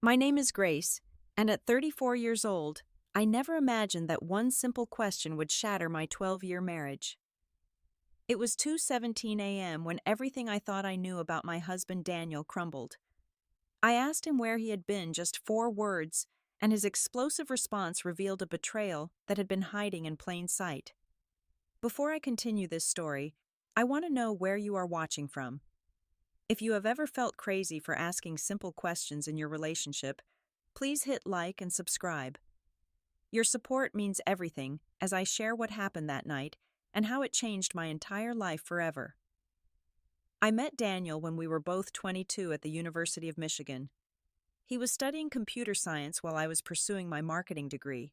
My name is Grace, and at 34 years old, I never imagined that one simple question would shatter my 12-year marriage. It was 2:17 a.m. when everything I thought I knew about my husband Daniel crumbled. I asked him where he had been, just 4 words, and his explosive response revealed a betrayal that had been hiding in plain sight. Before I continue this story, I want to know where you are watching from. If you have ever felt crazy for asking simple questions in your relationship, please hit like and subscribe. Your support means everything as I share what happened that night and how it changed my entire life forever. I met Daniel when we were both 22 at the University of Michigan. He was studying computer science while I was pursuing my marketing degree.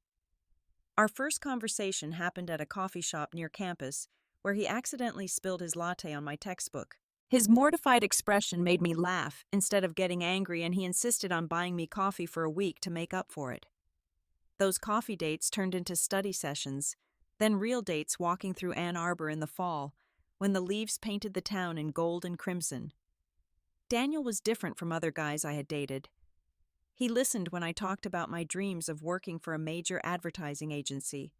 Our first conversation happened at a coffee shop near campus, where he accidentally spilled his latte on my textbook. His mortified expression made me laugh instead of getting angry, and he insisted on buying me coffee for a week to make up for it. Those coffee dates turned into study sessions, then real dates walking through Ann Arbor in the fall, when the leaves painted the town in gold and crimson. Daniel was different from other guys I had dated. He listened when I talked about my dreams of working for a major advertising agency.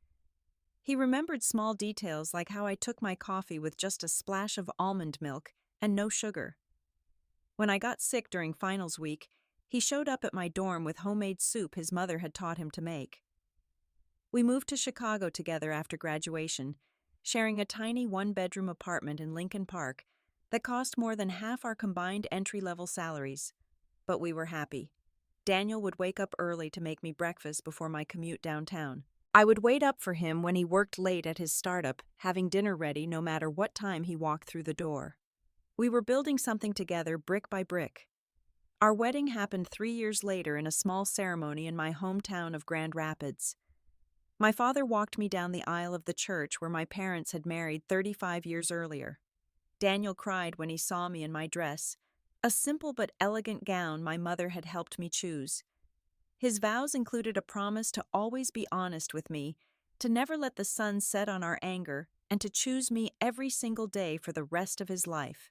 He remembered small details like how I took my coffee with just a splash of almond milk and no sugar. When I got sick during finals week, he showed up at my dorm with homemade soup his mother had taught him to make. We moved to Chicago together after graduation, sharing a tiny one-bedroom apartment in Lincoln Park that cost more than half our combined entry-level salaries. But we were happy. Daniel would wake up early to make me breakfast before my commute downtown. I would wait up for him when he worked late at his startup, having dinner ready no matter what time he walked through the door. We were building something together brick by brick. Our wedding happened 3 years later in a small ceremony in my hometown of Grand Rapids. My father walked me down the aisle of the church where my parents had married 35 years earlier. Daniel cried when he saw me in my dress, a simple but elegant gown my mother had helped me choose. His vows included a promise to always be honest with me, to never let the sun set on our anger, and to choose me every single day for the rest of his life.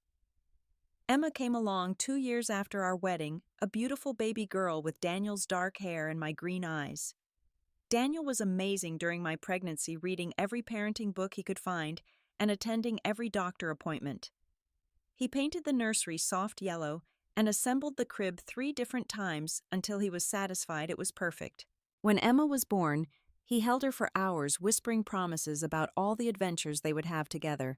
Emma came along 2 years after our wedding, a beautiful baby girl with Daniel's dark hair and my green eyes. Daniel was amazing during my pregnancy, reading every parenting book he could find and attending every doctor appointment. He painted the nursery soft yellow and assembled the crib 3 different times until he was satisfied it was perfect. When Emma was born, he held her for hours, whispering promises about all the adventures they would have together.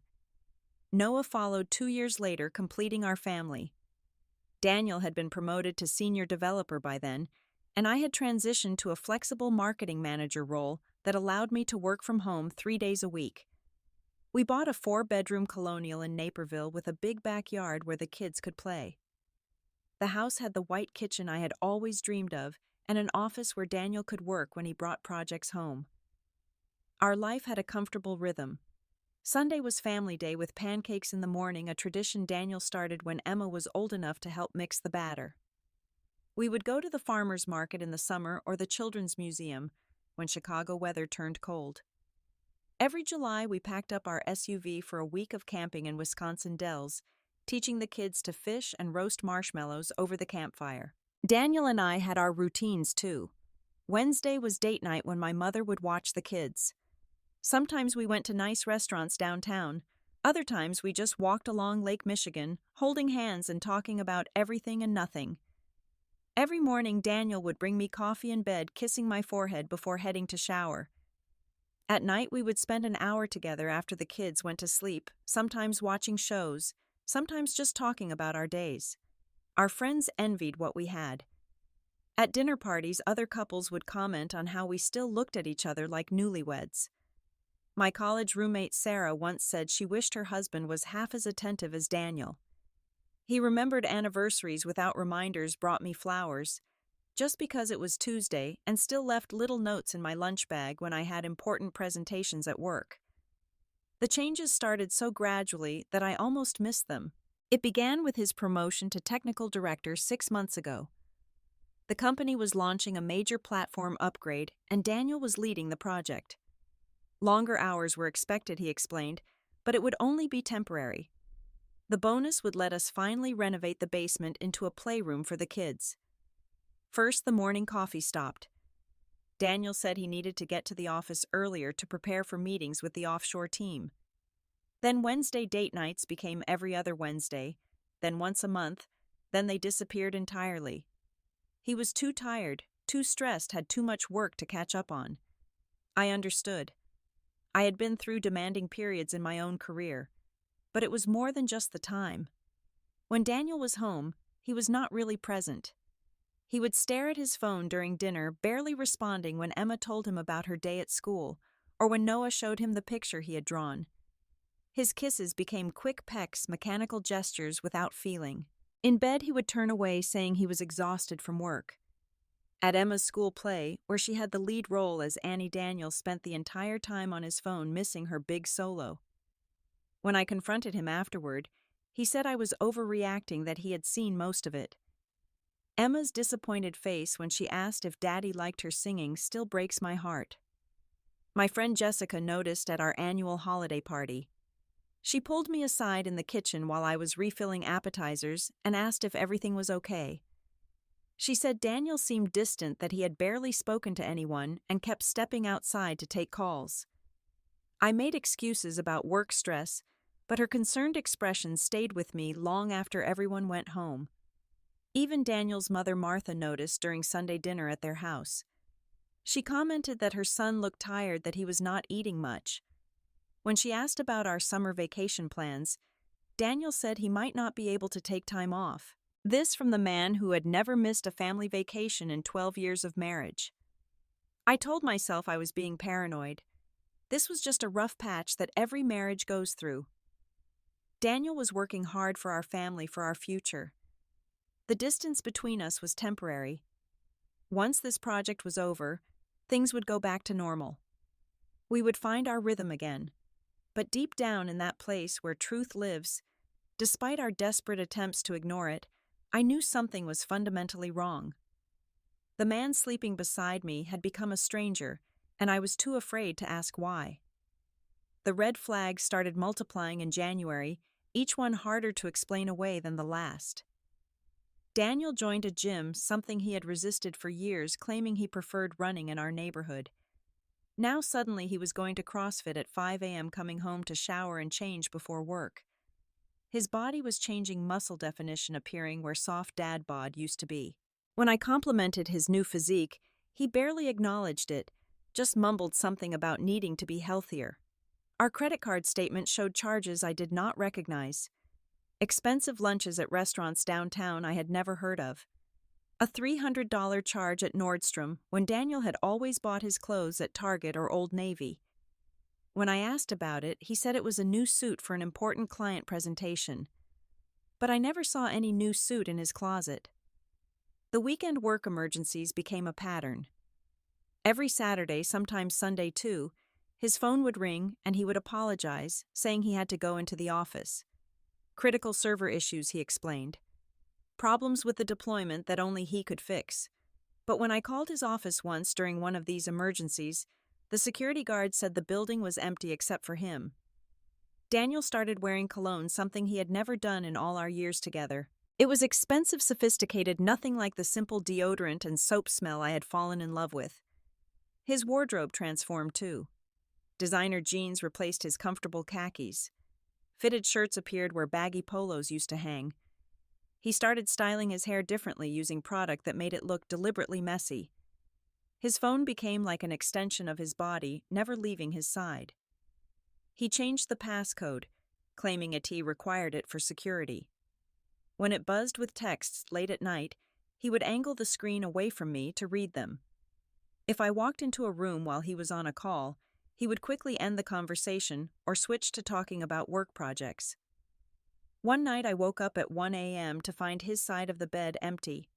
Noah followed 2 years later, completing our family. Daniel had been promoted to senior developer by then, and I had transitioned to a flexible marketing manager role that allowed me to work from home 3 days a week. We bought a 4-bedroom colonial in Naperville with a big backyard where the kids could play. The house had the white kitchen I had always dreamed of and an office where Daniel could work when he brought projects home. Our life had a comfortable rhythm. Sunday was family day with pancakes in the morning, a tradition Daniel started when Emma was old enough to help mix the batter. We would go to the farmer's market in the summer or the children's museum when Chicago weather turned cold. Every July, we packed up our SUV for a week of camping in Wisconsin Dells, teaching the kids to fish and roast marshmallows over the campfire. Daniel and I had our routines too. Wednesday was date night when my mother would watch the kids. Sometimes we went to nice restaurants downtown. Other times we just walked along Lake Michigan, holding hands and talking about everything and nothing. Every morning, Daniel would bring me coffee in bed, kissing my forehead before heading to shower. At night, we would spend an hour together after the kids went to sleep, sometimes watching shows, sometimes just talking about our days. Our friends envied what we had. At dinner parties, other couples would comment on how we still looked at each other like newlyweds. My college roommate Sarah once said she wished her husband was half as attentive as Daniel. He remembered anniversaries without reminders, brought me flowers, just because it was Tuesday, and still left little notes in my lunch bag when I had important presentations at work. The changes started so gradually that I almost missed them. It began with his promotion to technical director 6 months ago. The company was launching a major platform upgrade, and Daniel was leading the project. Longer hours were expected, he explained, but it would only be temporary. The bonus would let us finally renovate the basement into a playroom for the kids. First, the morning coffee stopped. Daniel said he needed to get to the office earlier to prepare for meetings with the offshore team. Then Wednesday date nights became every other Wednesday, then once a month, then they disappeared entirely. He was too tired, too stressed, had too much work to catch up on. I understood. I had been through demanding periods in my own career, but it was more than just the time. When Daniel was home, he was not really present. He would stare at his phone during dinner, barely responding when Emma told him about her day at school, or when Noah showed him the picture he had drawn. His kisses became quick pecks, mechanical gestures without feeling. In bed, he would turn away, saying he was exhausted from work. At Emma's school play, where she had the lead role as Annie, Daniel spent the entire time on his phone, missing her big solo. When I confronted him afterward, he said I was overreacting, that he had seen most of it. Emma's disappointed face when she asked if Daddy liked her singing still breaks my heart. My friend Jessica noticed at our annual holiday party. She pulled me aside in the kitchen while I was refilling appetizers and asked if everything was okay. She said Daniel seemed distant, that he had barely spoken to anyone and kept stepping outside to take calls. I made excuses about work stress, but her concerned expression stayed with me long after everyone went home. Even Daniel's mother Martha noticed during Sunday dinner at their house. She commented that her son looked tired, that he was not eating much. When she asked about our summer vacation plans, Daniel said he might not be able to take time off. This from the man who had never missed a family vacation in 12 years of marriage. I told myself I was being paranoid. This was just a rough patch that every marriage goes through. Daniel was working hard for our family, for our future. The distance between us was temporary. Once this project was over, things would go back to normal. We would find our rhythm again. But deep down in that place where truth lives, despite our desperate attempts to ignore it, I knew something was fundamentally wrong. The man sleeping beside me had become a stranger, and I was too afraid to ask why. The red flags started multiplying in January, each one harder to explain away than the last. Daniel joined a gym, something he had resisted for years, claiming he preferred running in our neighborhood. Now suddenly he was going to CrossFit at 5 a.m., coming home to shower and change before work. His body was changing, muscle definition appearing where soft dad bod used to be. When I complimented his new physique, he barely acknowledged it, just mumbled something about needing to be healthier. Our credit card statement showed charges I did not recognize. Expensive lunches at restaurants downtown I had never heard of. A $300 charge at Nordstrom when Daniel had always bought his clothes at Target or Old Navy. When I asked about it, he said it was a new suit for an important client presentation. But I never saw any new suit in his closet. The weekend work emergencies became a pattern. Every Saturday, sometimes Sunday too, his phone would ring and he would apologize, saying he had to go into the office. Critical server issues, he explained. Problems with the deployment that only he could fix. But when I called his office once during one of these emergencies, the security guard said the building was empty except for him. Daniel started wearing cologne, something he had never done in all our years together. It was expensive, sophisticated, nothing like the simple deodorant and soap smell I had fallen in love with. His wardrobe transformed too. Designer jeans replaced his comfortable khakis. Fitted shirts appeared where baggy polos used to hang. He started styling his hair differently, using product that made it look deliberately messy. His phone became like an extension of his body, never leaving his side. He changed the passcode, claiming IT required it for security. When it buzzed with texts late at night, he would angle the screen away from me to read them. If I walked into a room while he was on a call, he would quickly end the conversation or switch to talking about work projects. One night I woke up at 1 a.m. to find his side of the bed empty.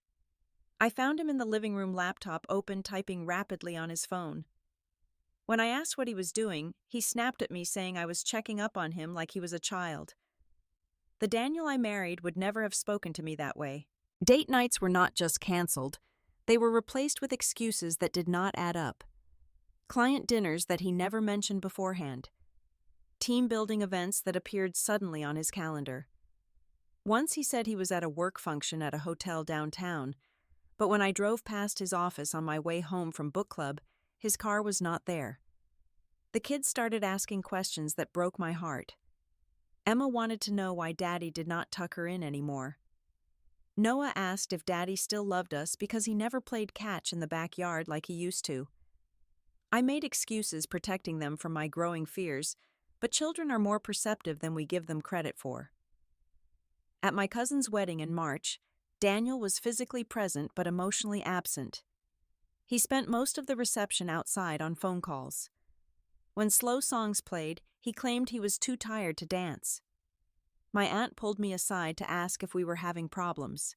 I found him in the living room, laptop open, typing rapidly on his phone. When I asked what he was doing, he snapped at me, saying I was checking up on him like he was a child. The Daniel I married would never have spoken to me that way. Date nights were not just canceled, they were replaced with excuses that did not add up. Client dinners that he never mentioned beforehand. Team-building events that appeared suddenly on his calendar. Once he said he was at a work function at a hotel downtown, But when I drove past his office on my way home from book club, his car was not there. The kids started asking questions that broke my heart. Emma wanted to know why Daddy did not tuck her in anymore. Noah asked if Daddy still loved us because he never played catch in the backyard like he used to. I made excuses protecting them from my growing fears, but children are more perceptive than we give them credit for. At my cousin's wedding in March, Daniel was physically present but emotionally absent. He spent most of the reception outside on phone calls. When slow songs played, he claimed he was too tired to dance. My aunt pulled me aside to ask if we were having problems.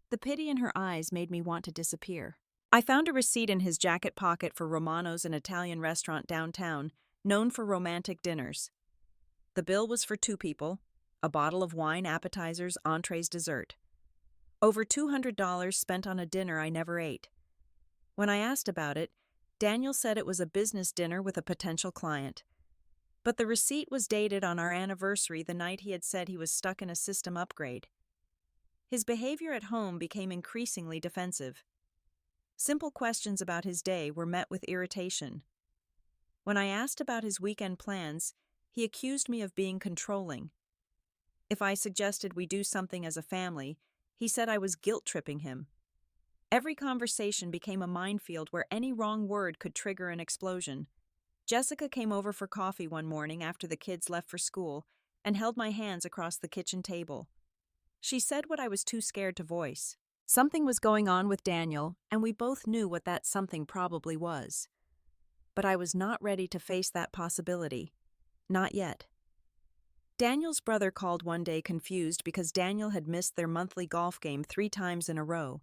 The pity in her eyes made me want to disappear. I found a receipt in his jacket pocket for Romano's, an Italian restaurant downtown, known for romantic dinners. The bill was for 2 people, a bottle of wine, appetizers, entrees, dessert. Over $200 spent on a dinner I never ate. When I asked about it, Daniel said it was a business dinner with a potential client. But the receipt was dated on our anniversary, the night he had said he was stuck in a system upgrade. His behavior at home became increasingly defensive. Simple questions about his day were met with irritation. When I asked about his weekend plans, he accused me of being controlling. If I suggested we do something as a family, he said I was guilt-tripping him. Every conversation became a minefield where any wrong word could trigger an explosion. Jessica came over for coffee one morning after the kids left for school and held my hands across the kitchen table. She said what I was too scared to voice. Something was going on with Daniel, and we both knew what that something probably was. But I was not ready to face that possibility. Not yet. Daniel's brother called one day confused because Daniel had missed their monthly golf game 3 times in a row.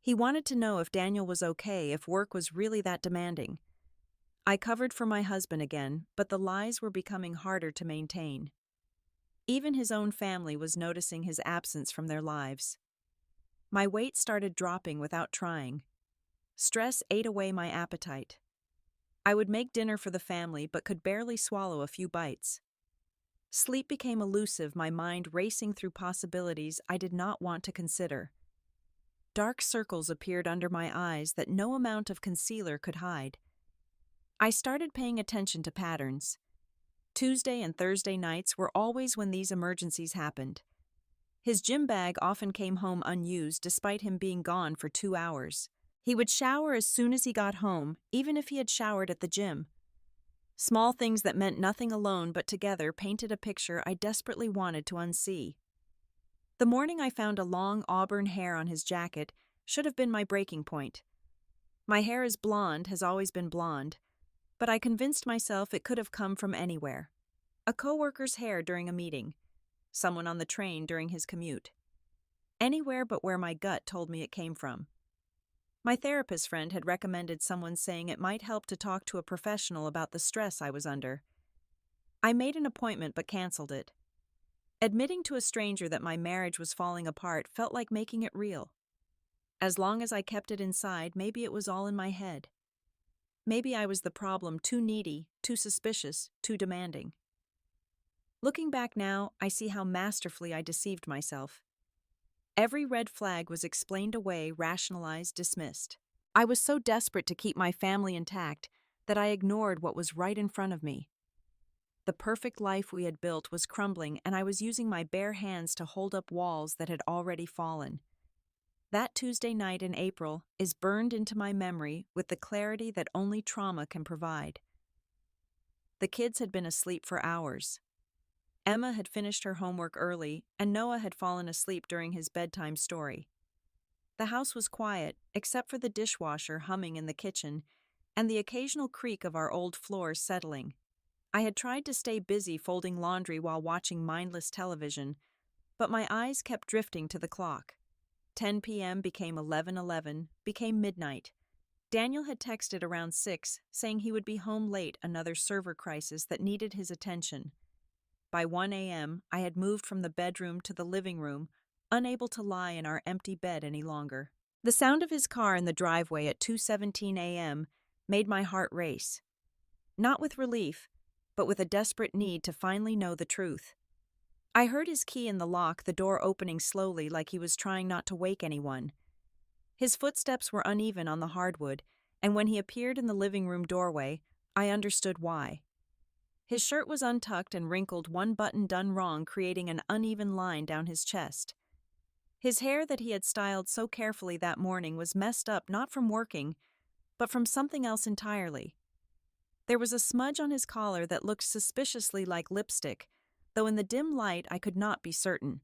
He wanted to know if Daniel was okay, if work was really that demanding. I covered for my husband again, but the lies were becoming harder to maintain. Even his own family was noticing his absence from their lives. My weight started dropping without trying. Stress ate away my appetite. I would make dinner for the family but could barely swallow a few bites. Sleep became elusive, my mind racing through possibilities I did not want to consider. Dark circles appeared under my eyes that no amount of concealer could hide. I started paying attention to patterns. Tuesday and Thursday nights were always when these emergencies happened. His gym bag often came home unused despite him being gone for 2 hours. He would shower as soon as he got home, even if he had showered at the gym. Small things that meant nothing alone but together painted a picture I desperately wanted to unsee. The morning I found a long auburn hair on his jacket should have been my breaking point. My hair is blonde, has always been blonde, but I convinced myself it could have come from anywhere. A coworker's hair during a meeting, someone on the train during his commute. Anywhere but where my gut told me it came from. My therapist friend had recommended someone saying it might help to talk to a professional about the stress I was under. I made an appointment but canceled it. Admitting to a stranger that my marriage was falling apart felt like making it real. As long as I kept it inside, maybe it was all in my head. Maybe I was the problem, too needy, too suspicious, too demanding. Looking back now, I see how masterfully I deceived myself. Every red flag was explained away, rationalized, dismissed. I was so desperate to keep my family intact that I ignored what was right in front of me. The perfect life we had built was crumbling, and I was using my bare hands to hold up walls that had already fallen. That Tuesday night in April is burned into my memory with the clarity that only trauma can provide. The kids had been asleep for hours. Emma had finished her homework early, and Noah had fallen asleep during his bedtime story. The house was quiet, except for the dishwasher humming in the kitchen and the occasional creak of our old floors settling. I had tried to stay busy folding laundry while watching mindless television, but my eyes kept drifting to the clock. 10 p.m. became 11:11, became midnight. Daniel had texted around 6, saying he would be home late, another server crisis that needed his attention. By 1 a.m., I had moved from the bedroom to the living room, unable to lie in our empty bed any longer. The sound of his car in the driveway at 2:17 a.m. made my heart race. Not with relief, but with a desperate need to finally know the truth. I heard his key in the lock, the door opening slowly like he was trying not to wake anyone. His footsteps were uneven on the hardwood, and when he appeared in the living room doorway, I understood why. His shirt was untucked and wrinkled, one button done wrong, creating an uneven line down his chest. His hair that he had styled so carefully that morning was messed up not from working, but from something else entirely. There was a smudge on his collar that looked suspiciously like lipstick, though in the dim light I could not be certain.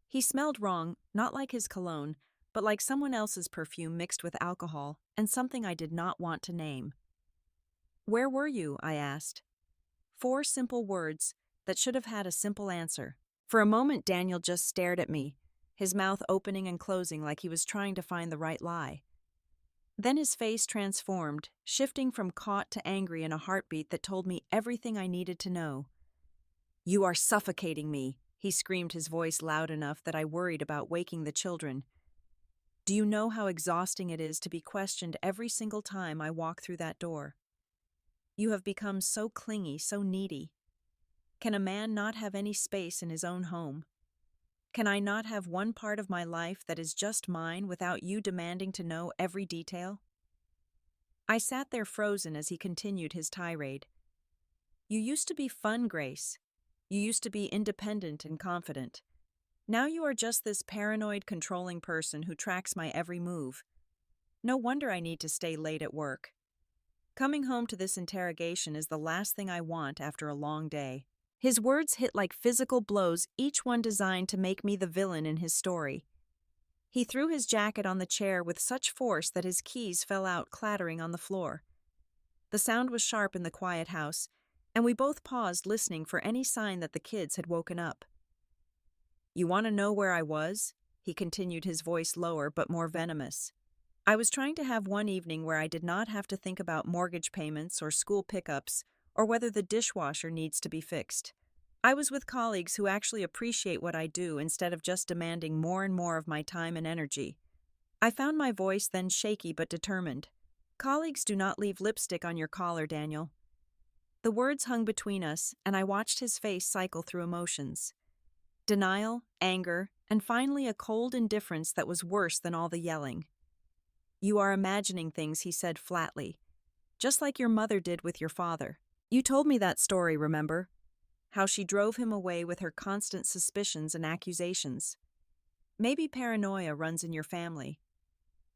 He smelled wrong, not like his cologne, but like someone else's perfume mixed with alcohol, and something I did not want to name. "Where were you?" I asked. 4 simple words that should have had a simple answer. For a moment Daniel just stared at me, his mouth opening and closing like he was trying to find the right lie. Then his face transformed, shifting from caught to angry in a heartbeat that told me everything I needed to know. "You are suffocating me," he screamed, his voice loud enough that I worried about waking the children. "Do you know how exhausting it is to be questioned every single time I walk through that door? You have become so clingy, so needy. Can a man not have any space in his own home? Can I not have one part of my life that is just mine without you demanding to know every detail?" I sat there frozen as he continued his tirade. "You used to be fun, Grace. You used to be independent and confident. Now you are just this paranoid, controlling person who tracks my every move. No wonder I need to stay late at work. Coming home to this interrogation is the last thing I want after a long day." His words hit like physical blows, each one designed to make me the villain in his story. He threw his jacket on the chair with such force that his keys fell out clattering on the floor. The sound was sharp in the quiet house, and we both paused listening for any sign that the kids had woken up. "You want to know where I was?" he continued, his voice lower but more venomous. "I was trying to have one evening where I did not have to think about mortgage payments or school pickups or whether the dishwasher needs to be fixed. I was with colleagues who actually appreciate what I do instead of just demanding more and more of my time and energy." I found my voice then shaky but determined. "Colleagues do not leave lipstick on your collar, Daniel." The words hung between us, and I watched his face cycle through emotions. Denial, anger, and finally a cold indifference that was worse than all the yelling. "You are imagining things," he said flatly, "just like your mother did with your father. You told me that story, remember? How she drove him away with her constant suspicions and accusations. Maybe paranoia runs in your family.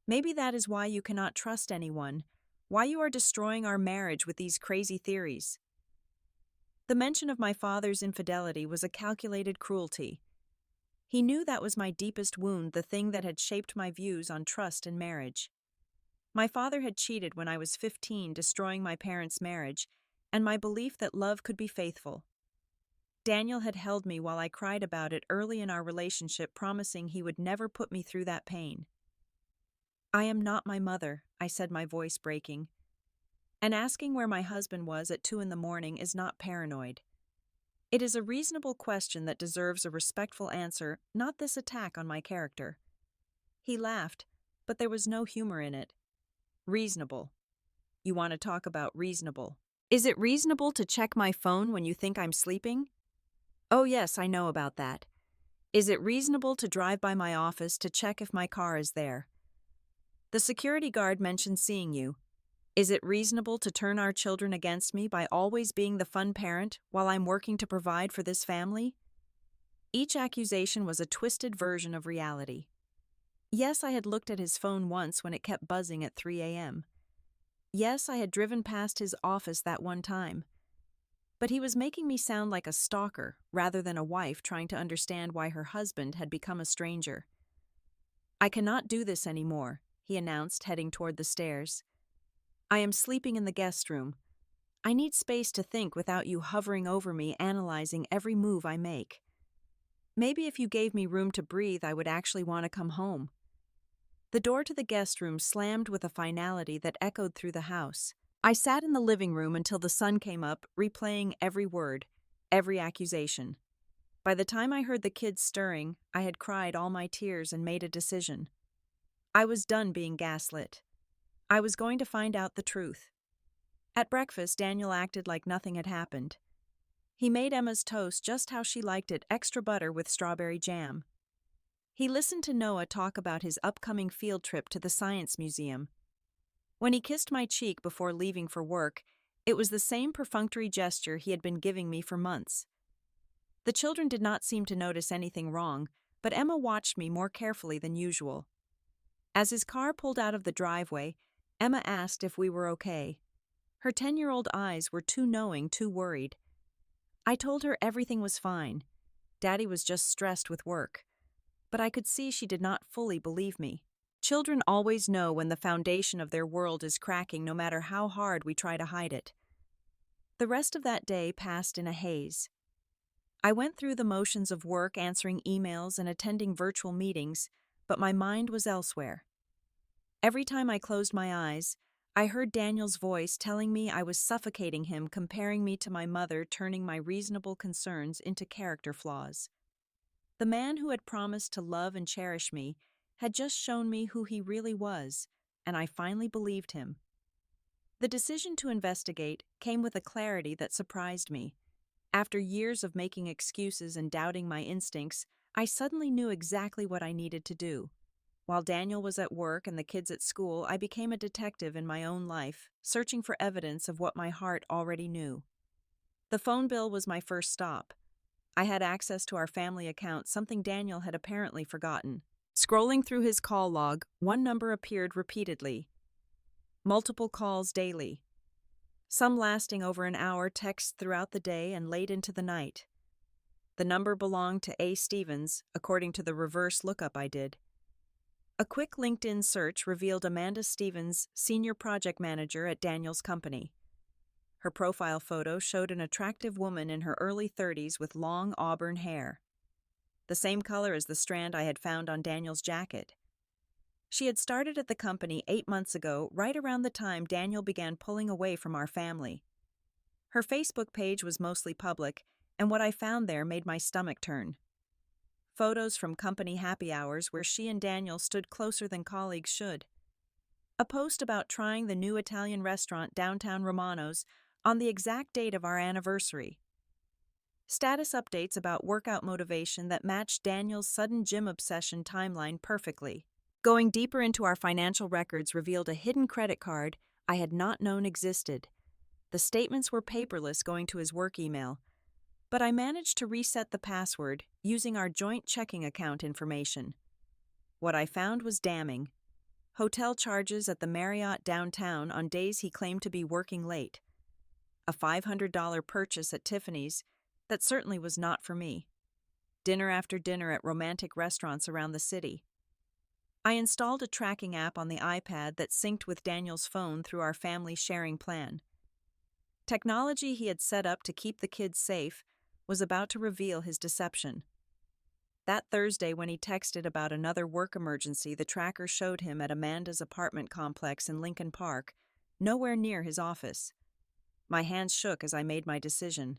Maybe that is why you cannot trust anyone, why you are destroying our marriage with these crazy theories." The mention of my father's infidelity was a calculated cruelty. He knew that was my deepest wound, the thing that had shaped my views on trust and marriage. My father had cheated when I was 15, destroying my parents' marriage, and my belief that love could be faithful. Daniel had held me while I cried about it early in our relationship, promising he would never put me through that pain. "I am not my mother," I said, my voice breaking. "And asking where my husband was at 2 a.m. is not paranoid. It is a reasonable question that deserves a respectful answer, not this attack on my character." He laughed, but there was no humor in it. "Reasonable. You want to talk about reasonable? Is it reasonable to check my phone when you think I'm sleeping? Oh yes, I know about that. Is it reasonable to drive by my office to check if my car is there? The security guard mentioned seeing you. Is it reasonable to turn our children against me by always being the fun parent while I'm working to provide for this family?" Each accusation was a twisted version of reality. Yes, I had looked at his phone once when it kept buzzing at 3 a.m. Yes, I had driven past his office that one time. But he was making me sound like a stalker rather than a wife trying to understand why her husband had become a stranger. "I cannot do this anymore," he announced, heading toward the stairs. "I am sleeping in the guest room. I need space to think without you hovering over me, analyzing every move I make. Maybe if you gave me room to breathe, I would actually want to come home." The door to the guest room slammed with a finality that echoed through the house. I sat in the living room until the sun came up, replaying every word, every accusation. By the time I heard the kids stirring, I had cried all my tears and made a decision. I was done being gaslit. I was going to find out the truth. At breakfast, Daniel acted like nothing had happened. He made Emma's toast just how she liked it, extra butter with strawberry jam. He listened to Noah talk about his upcoming field trip to the Science Museum. When he kissed my cheek before leaving for work, it was the same perfunctory gesture he had been giving me for months. The children did not seem to notice anything wrong, but Emma watched me more carefully than usual. As his car pulled out of the driveway, Emma asked if we were okay. Her 10-year-old eyes were too knowing, too worried. I told her everything was fine. Daddy was just stressed with work. But I could see she did not fully believe me. Children always know when the foundation of their world is cracking, no matter how hard we try to hide it. The rest of that day passed in a haze. I went through the motions of work, answering emails and attending virtual meetings, but my mind was elsewhere. Every time I closed my eyes, I heard Daniel's voice telling me I was suffocating him, comparing me to my mother, turning my reasonable concerns into character flaws. The man who had promised to love and cherish me had just shown me who he really was, and I finally believed him. The decision to investigate came with a clarity that surprised me. After years of making excuses and doubting my instincts, I suddenly knew exactly what I needed to do. While Daniel was at work and the kids at school, I became a detective in my own life, searching for evidence of what my heart already knew. The phone bill was my first stop. I had access to our family account, something Daniel had apparently forgotten. Scrolling through his call log, one number appeared repeatedly. Multiple calls daily. Some lasting over an hour, texts throughout the day and late into the night. The number belonged to A. Stevens, according to the reverse lookup I did. A quick LinkedIn search revealed Amanda Stevens, senior project manager at Daniel's company. Her profile photo showed an attractive woman in her early 30s with long auburn hair, the same color as the strand I had found on Daniel's jacket. She had started at the company 8 months ago, right around the time Daniel began pulling away from our family. Her Facebook page was mostly public, and what I found there made my stomach turn. Photos from company happy hours where she and Daniel stood closer than colleagues should. A post about trying the new Italian restaurant downtown Romano's on the exact date of our anniversary. Status updates about workout motivation that matched Daniel's sudden gym obsession timeline perfectly. Going deeper into our financial records revealed a hidden credit card I had not known existed. The statements were paperless, going to his work email, but I managed to reset the password using our joint checking account information. What I found was damning. Hotel charges at the Marriott downtown on days he claimed to be working late. A $500 purchase at Tiffany's that certainly was not for me. Dinner after dinner at romantic restaurants around the city. I installed a tracking app on the iPad that synced with Daniel's phone through our family sharing plan. Technology he had set up to keep the kids safe was about to reveal his deception. That Thursday, when he texted about another work emergency, the tracker showed him at Amanda's apartment complex in Lincoln Park, nowhere near his office. My hands shook as I made my decision.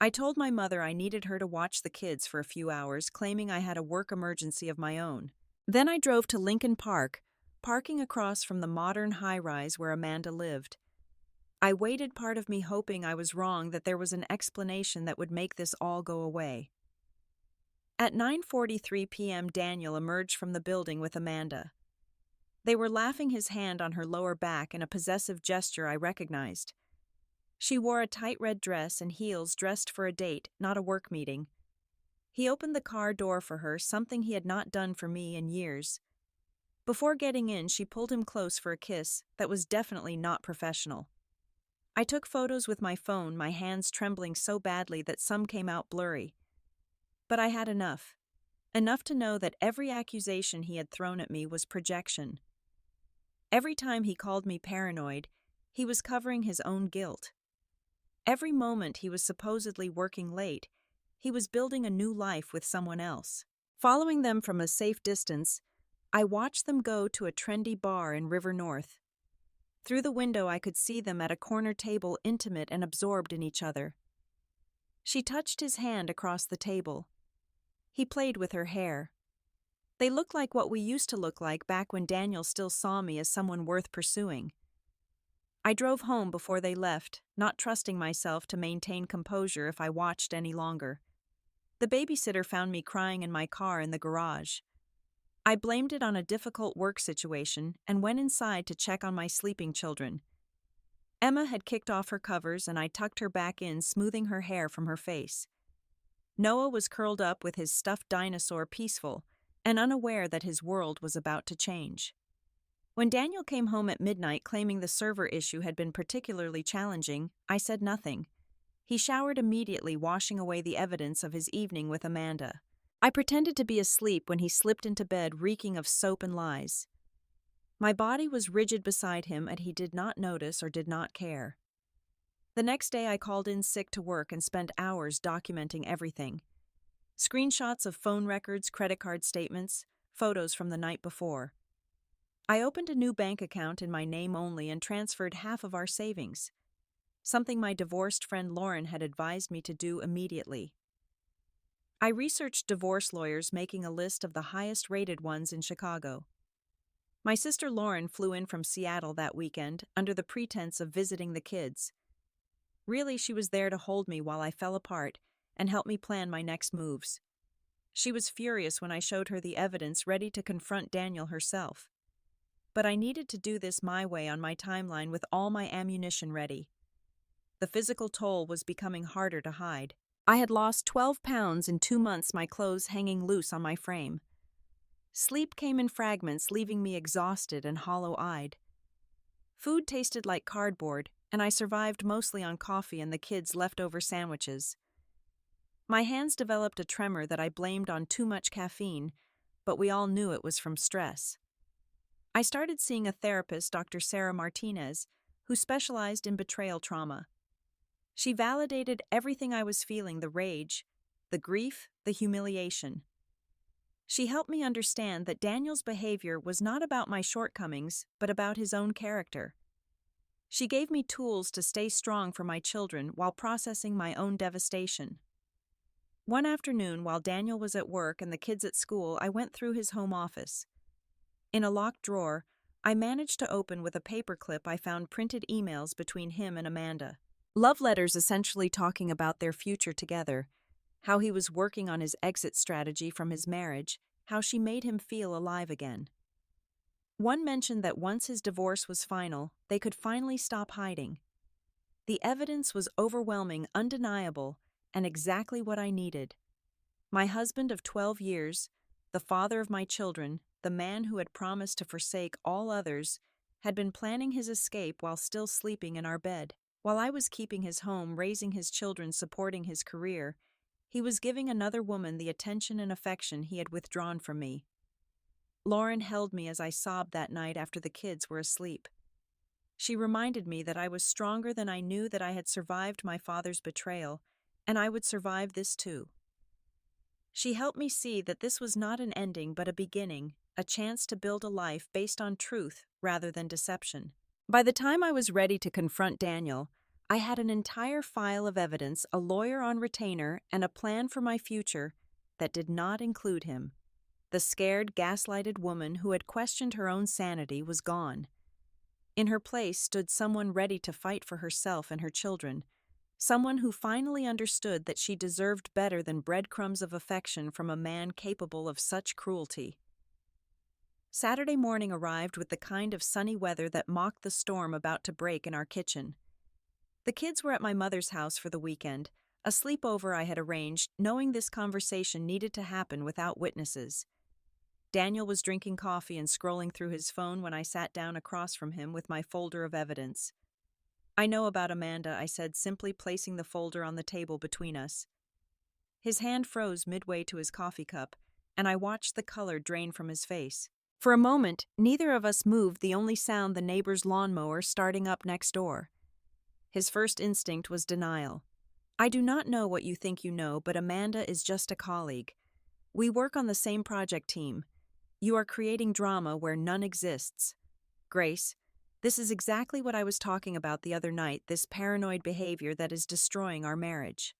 I told my mother I needed her to watch the kids for a few hours, claiming I had a work emergency of my own. Then I drove to Lincoln Park, parking across from the modern high-rise where Amanda lived. I waited, part of me hoping I was wrong, that there was an explanation that would make this all go away. At 9:43 p.m., Daniel emerged from the building with Amanda. They were laughing, his hand on her lower back in a possessive gesture I recognized. She wore a tight red dress and heels, dressed for a date, not a work meeting. He opened the car door for her, something he had not done for me in years. Before getting in, she pulled him close for a kiss that was definitely not professional. I took photos with my phone, my hands trembling so badly that some came out blurry. But I had enough. Enough to know that every accusation he had thrown at me was projection. Every time he called me paranoid, he was covering his own guilt. Every moment he was supposedly working late, he was building a new life with someone else. Following them from a safe distance, I watched them go to a trendy bar in River North. Through the window I could see them at a corner table, intimate and absorbed in each other. She touched his hand across the table. He played with her hair. They looked like what we used to look like back when Daniel still saw me as someone worth pursuing. I drove home before they left, not trusting myself to maintain composure if I watched any longer. The babysitter found me crying in my car in the garage. I blamed it on a difficult work situation and went inside to check on my sleeping children. Emma had kicked off her covers and I tucked her back in, smoothing her hair from her face. Noah was curled up with his stuffed dinosaur, peaceful and unaware that his world was about to change. When Daniel came home at midnight claiming the server issue had been particularly challenging, I said nothing. He showered immediately, washing away the evidence of his evening with Amanda. I pretended to be asleep when he slipped into bed, reeking of soap and lies. My body was rigid beside him, and he did not notice or did not care. The next day I called in sick to work and spent hours documenting everything. Screenshots of phone records, credit card statements, photos from the night before. I opened a new bank account in my name only and transferred half of our savings, something my divorced friend Lauren had advised me to do immediately. I researched divorce lawyers, making a list of the highest-rated ones in Chicago. My sister Lauren flew in from Seattle that weekend under the pretense of visiting the kids. Really, she was there to hold me while I fell apart and help me plan my next moves. She was furious when I showed her the evidence, ready to confront Daniel herself. But I needed to do this my way, on my timeline, with all my ammunition ready. The physical toll was becoming harder to hide. I had lost 12 pounds in 2 months, my clothes hanging loose on my frame. Sleep came in fragments, leaving me exhausted and hollow-eyed. Food tasted like cardboard, and I survived mostly on coffee and the kids' leftover sandwiches. My hands developed a tremor that I blamed on too much caffeine, but we all knew it was from stress. I started seeing a therapist, Dr. Sarah Martinez, who specialized in betrayal trauma. She validated everything I was feeling: the rage, the grief, the humiliation. She helped me understand that Daniel's behavior was not about my shortcomings, but about his own character. She gave me tools to stay strong for my children while processing my own devastation. One afternoon, while Daniel was at work and the kids at school, I went through his home office. In a locked drawer, I managed to open with a paperclip I found printed emails between him and Amanda. Love letters essentially talking about their future together, how he was working on his exit strategy from his marriage, how she made him feel alive again. One mentioned that once his divorce was final, they could finally stop hiding. The evidence was overwhelming, undeniable, and exactly what I needed. My husband of 12 years, the father of my children, the man who had promised to forsake all others, had been planning his escape while still sleeping in our bed. While I was keeping his home, raising his children, supporting his career, he was giving another woman the attention and affection he had withdrawn from me. Lauren held me as I sobbed that night after the kids were asleep. She reminded me that I was stronger than I knew, that I had survived my father's betrayal, and I would survive this too. She helped me see that this was not an ending but a beginning, a chance to build a life based on truth rather than deception. By the time I was ready to confront Daniel, I had an entire file of evidence, a lawyer on retainer, and a plan for my future that did not include him. The scared, gaslighted woman who had questioned her own sanity was gone. In her place stood someone ready to fight for herself and her children, someone who finally understood that she deserved better than breadcrumbs of affection from a man capable of such cruelty. Saturday morning arrived with the kind of sunny weather that mocked the storm about to break in our kitchen. The kids were at my mother's house for the weekend, a sleepover I had arranged, knowing this conversation needed to happen without witnesses. Daniel was drinking coffee and scrolling through his phone when I sat down across from him with my folder of evidence. "I know about Amanda," I said, simply placing the folder on the table between us. His hand froze midway to his coffee cup, and I watched the color drain from his face. For a moment, neither of us moved, the only sound the neighbor's lawnmower starting up next door. His first instinct was denial. "I do not know what you think you know, but Amanda is just a colleague. We work on the same project team. You are creating drama where none exists. Grace, this is exactly what I was talking about the other night, this paranoid behavior that is destroying our marriage."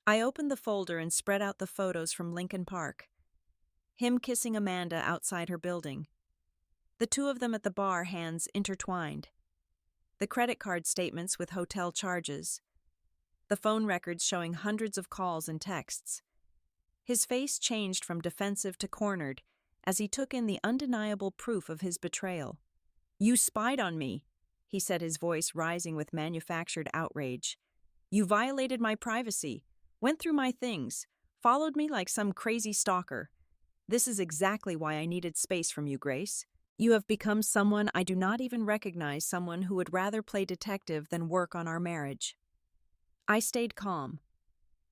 I opened the folder and spread out the photos from Lincoln Park. Him kissing Amanda outside her building. The two of them at the bar, hands intertwined. The credit card statements with hotel charges. The phone records showing hundreds of calls and texts. His face changed from defensive to cornered, as he took in the undeniable proof of his betrayal. "You spied on me," he said, his voice rising with manufactured outrage. "You violated my privacy, went through my things, followed me like some crazy stalker. This is exactly why I needed space from you, Grace. You have become someone I do not even recognize, someone who would rather play detective than work on our marriage." I stayed calm.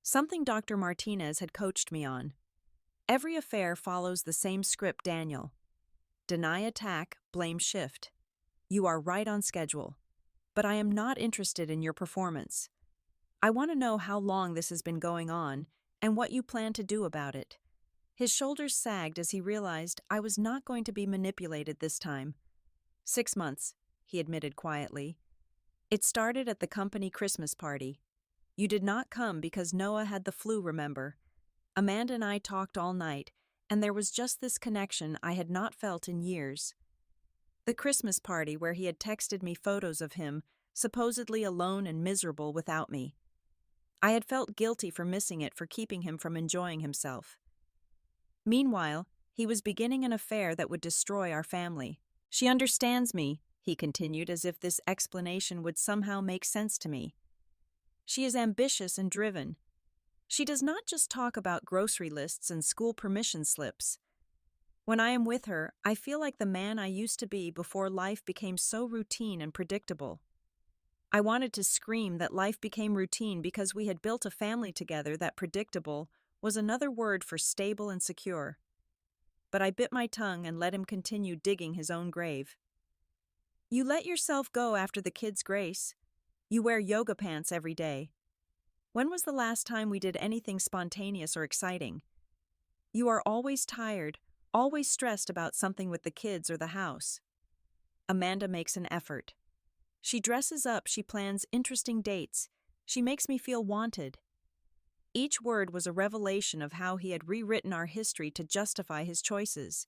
Something Dr. Martinez had coached me on. Every affair follows the same script, Daniel. Deny attack, blame shift. You are right on schedule. But I am not interested in your performance. I want to know how long this has been going on and what you plan to do about it. His shoulders sagged as he realized I was not going to be manipulated this time. 6 months, he admitted quietly. It started at the company Christmas party. You did not come because Noah had the flu, remember? Amanda and I talked all night, and there was just this connection I had not felt in years. The Christmas party where he had texted me photos of him, supposedly alone and miserable without me. I had felt guilty for missing it, for keeping him from enjoying himself. Meanwhile, he was beginning an affair that would destroy our family. She understands me, he continued, as if this explanation would somehow make sense to me. She is ambitious and driven. She does not just talk about grocery lists and school permission slips. When I am with her, I feel like the man I used to be before life became so routine and predictable. I wanted to scream that life became routine because we had built a family together, that predictable was another word for stable and secure. But I bit my tongue and let him continue digging his own grave. You let yourself go after the kids, Grace. You wear yoga pants every day. When was the last time we did anything spontaneous or exciting? You are always tired, always stressed about something with the kids or the house. Amanda makes an effort. She dresses up, she plans interesting dates. She makes me feel wanted. Each word was a revelation of how he had rewritten our history to justify his choices.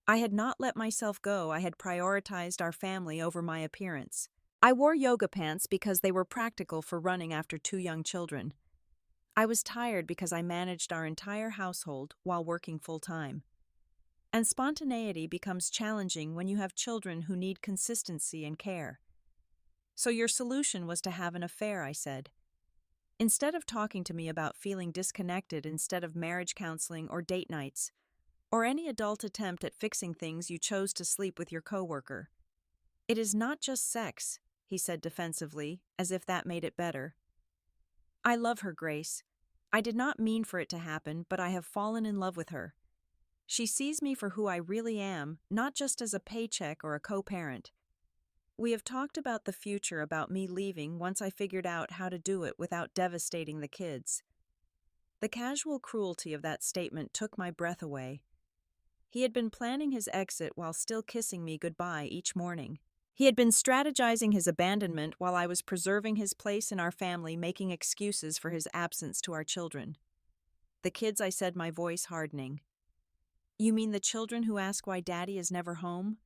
I had not let myself go. I had prioritized our family over my appearance. I wore yoga pants because they were practical for running after 2 young children. I was tired because I managed our entire household while working full-time. And spontaneity becomes challenging when you have children who need consistency and care. So your solution was to have an affair, I said. Instead of talking to me about feeling disconnected, instead of marriage counseling or date nights, or any adult attempt at fixing things, you chose to sleep with your coworker. It is not just sex, he said defensively, as if that made it better. I love her, Grace. I did not mean for it to happen, but I have fallen in love with her. She sees me for who I really am, not just as a paycheck or a co-parent. We have talked about the future, about me leaving once I figured out how to do it without devastating the kids. The casual cruelty of that statement took my breath away. He had been planning his exit while still kissing me goodbye each morning. He had been strategizing his abandonment while I was preserving his place in our family, making excuses for his absence to our children. The kids, I said, my voice hardening. You mean the children who ask why Daddy is never home?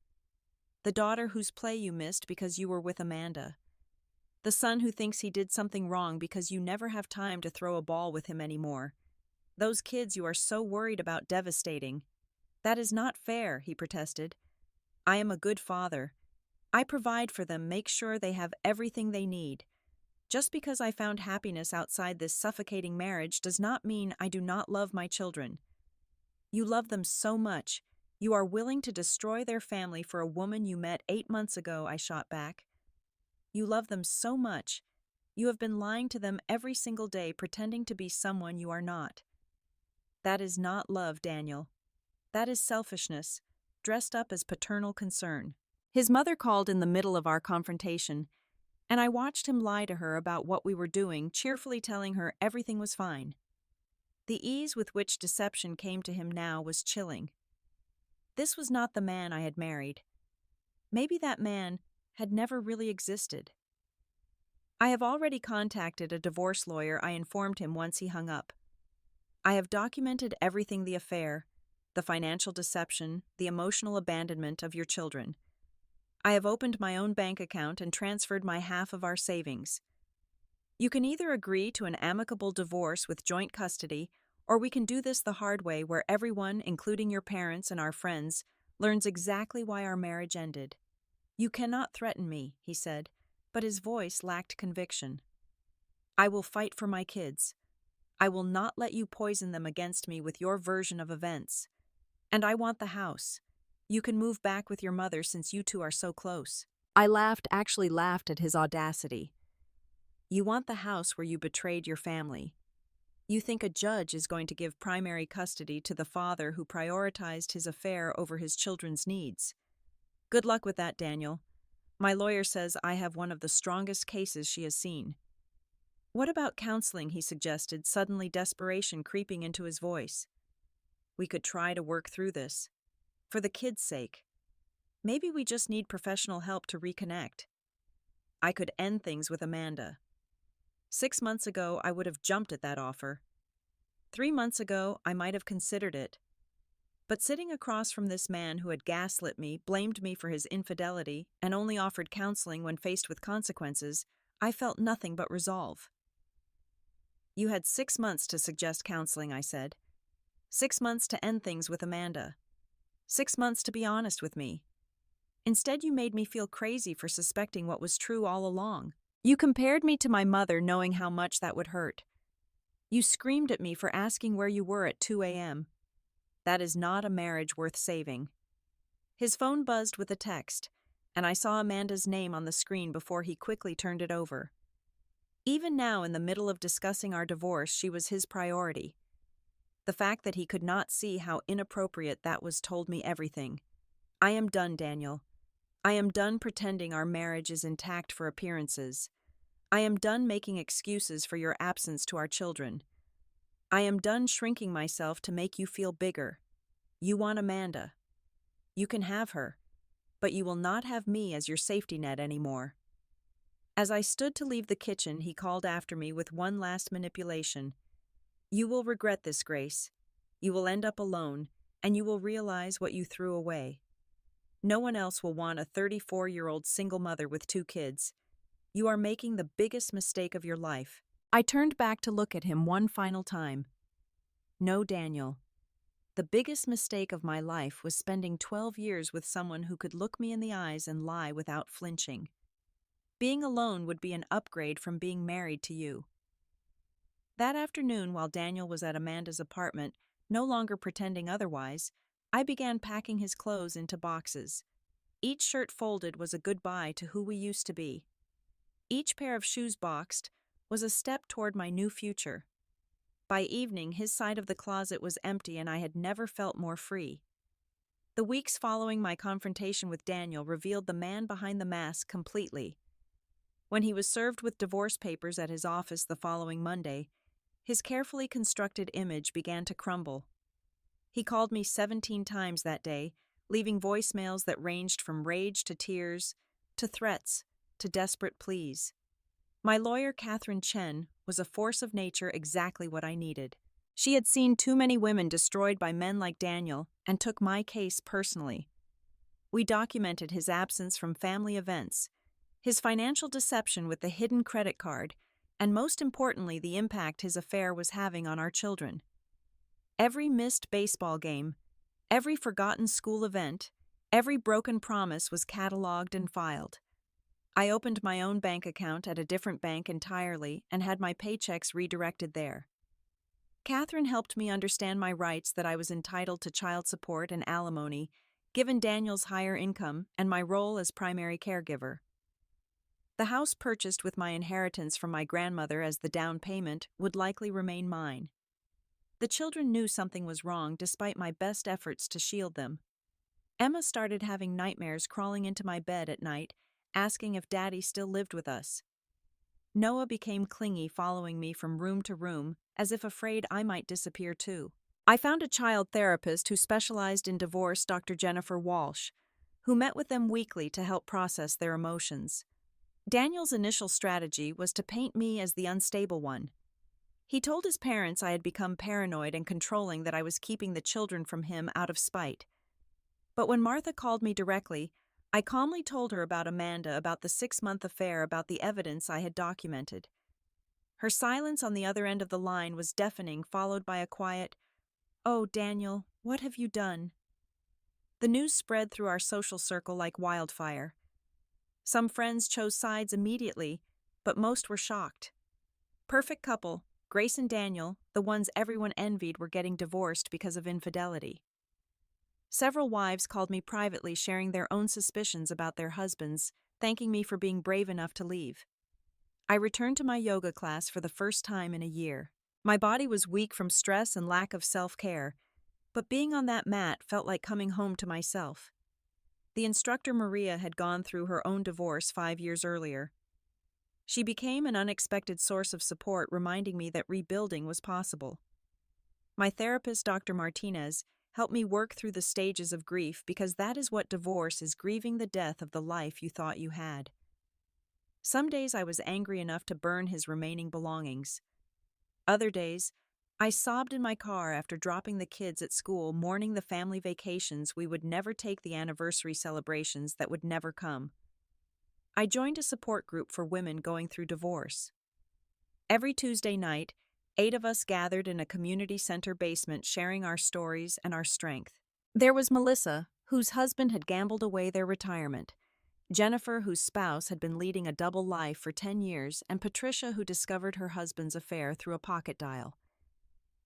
The daughter whose play you missed because you were with Amanda. The son who thinks he did something wrong because you never have time to throw a ball with him anymore. Those kids you are so worried about devastating. That is not fair, he protested. I am a good father. I provide for them, make sure they have everything they need. Just because I found happiness outside this suffocating marriage does not mean I do not love my children. You love them so much. You are willing to destroy their family for a woman you met 8 months ago, I shot back. You love them so much. You have been lying to them every single day, pretending to be someone you are not. That is not love, Daniel. That is selfishness, dressed up as paternal concern. His mother called in the middle of our confrontation, and I watched him lie to her about what we were doing, cheerfully telling her everything was fine. The ease with which deception came to him now was chilling. This was not the man I had married. Maybe that man had never really existed. I have already contacted a divorce lawyer, I informed him once he hung up. I have documented everything, the affair, the financial deception, the emotional abandonment of your children. I have opened my own bank account and transferred my half of our savings. You can either agree to an amicable divorce with joint custody, Or we can do this the hard way where everyone, including your parents and our friends, learns exactly why our marriage ended. You cannot threaten me, he said, but his voice lacked conviction. I will fight for my kids. I will not let you poison them against me with your version of events. And I want the house. You can move back with your mother since you two are so close. I actually laughed at his audacity. You want the house where you betrayed your family. You think a judge is going to give primary custody to the father who prioritized his affair over his children's needs. Good luck with that, Daniel. My lawyer says I have one of the strongest cases she has seen. What about counseling, he suggested, suddenly desperation creeping into his voice. We could try to work through this. For the kids' sake. Maybe we just need professional help to reconnect. I could end things with Amanda. 6 months ago, I would have jumped at that offer. 3 months ago, I might have considered it. But sitting across from this man who had gaslit me, blamed me for his infidelity, and only offered counseling when faced with consequences, I felt nothing but resolve. You had 6 months to suggest counseling, I said. 6 months to end things with Amanda. 6 months to be honest with me. Instead, you made me feel crazy for suspecting what was true all along. You compared me to my mother, knowing how much that would hurt. You screamed at me for asking where you were at 2 a.m. That is not a marriage worth saving. His phone buzzed with a text, and I saw Amanda's name on the screen before he quickly turned it over. Even now, in the middle of discussing our divorce, she was his priority. The fact that he could not see how inappropriate that was told me everything. I am done, Daniel. I am done pretending our marriage is intact for appearances. I am done making excuses for your absence to our children. I am done shrinking myself to make you feel bigger. You want Amanda. You can have her, but you will not have me as your safety net anymore. As I stood to leave the kitchen, he called after me with one last manipulation. You will regret this, Grace. You will end up alone, and you will realize what you threw away. No one else will want a 34-year-old single mother with 2 kids. You are making the biggest mistake of your life. I turned back to look at him one final time. No, Daniel. The biggest mistake of my life was spending 12 years with someone who could look me in the eyes and lie without flinching. Being alone would be an upgrade from being married to you. That afternoon, while Daniel was at Amanda's apartment, no longer pretending otherwise, I began packing his clothes into boxes. Each shirt folded was a goodbye to who we used to be. Each pair of shoes boxed was a step toward my new future. By evening, his side of the closet was empty and I had never felt more free. The weeks following my confrontation with Daniel revealed the man behind the mask completely. When he was served with divorce papers at his office the following Monday, his carefully constructed image began to crumble. He called me 17 times that day, leaving voicemails that ranged from rage to tears, to threats, to desperate pleas. My lawyer, Catherine Chen, was a force of nature, exactly what I needed. She had seen too many women destroyed by men like Daniel and took my case personally. We documented his absence from family events, his financial deception with the hidden credit card, and most importantly, the impact his affair was having on our children. Every missed baseball game, every forgotten school event, every broken promise was cataloged and filed. I opened my own bank account at a different bank entirely and had my paychecks redirected there. Catherine helped me understand my rights, that I was entitled to child support and alimony, given Daniel's higher income and my role as primary caregiver. The house purchased with my inheritance from my grandmother as the down payment would likely remain mine. The children knew something was wrong despite my best efforts to shield them. Emma started having nightmares crawling into my bed at night, asking if Daddy still lived with us. Noah became clingy, following me from room to room, as if afraid I might disappear too. I found a child therapist who specialized in divorce, Dr. Jennifer Walsh, who met with them weekly to help process their emotions. Daniel's initial strategy was to paint me as the unstable one. He told his parents I had become paranoid and controlling, that I was keeping the children from him out of spite. But when Martha called me directly, I calmly told her about Amanda, about the 6-month affair, about the evidence I had documented. Her silence on the other end of the line was deafening, followed by a quiet, "Oh, Daniel, what have you done?" The news spread through our social circle like wildfire. Some friends chose sides immediately, but most were shocked. Perfect couple, Grace and Daniel, the ones everyone envied, were getting divorced because of infidelity. Several wives called me privately, sharing their own suspicions about their husbands, thanking me for being brave enough to leave. I returned to my yoga class for the first time in a year. My body was weak from stress and lack of self-care, but being on that mat felt like coming home to myself. The instructor Maria had gone through her own divorce 5 years earlier. She became an unexpected source of support, reminding me that rebuilding was possible. My therapist, Dr. Martinez, helped me work through the stages of grief, because that is what divorce is: grieving the death of the life you thought you had. Some days I was angry enough to burn his remaining belongings. Other days, I sobbed in my car after dropping the kids at school, mourning the family vacations we would never take, the anniversary celebrations that would never come. I joined a support group for women going through divorce. Every Tuesday night, 8 of us gathered in a community center basement, sharing our stories and our strength. There was Melissa, whose husband had gambled away their retirement; Jennifer, whose spouse had been leading a double life for 10 years, and Patricia, who discovered her husband's affair through a pocket dial.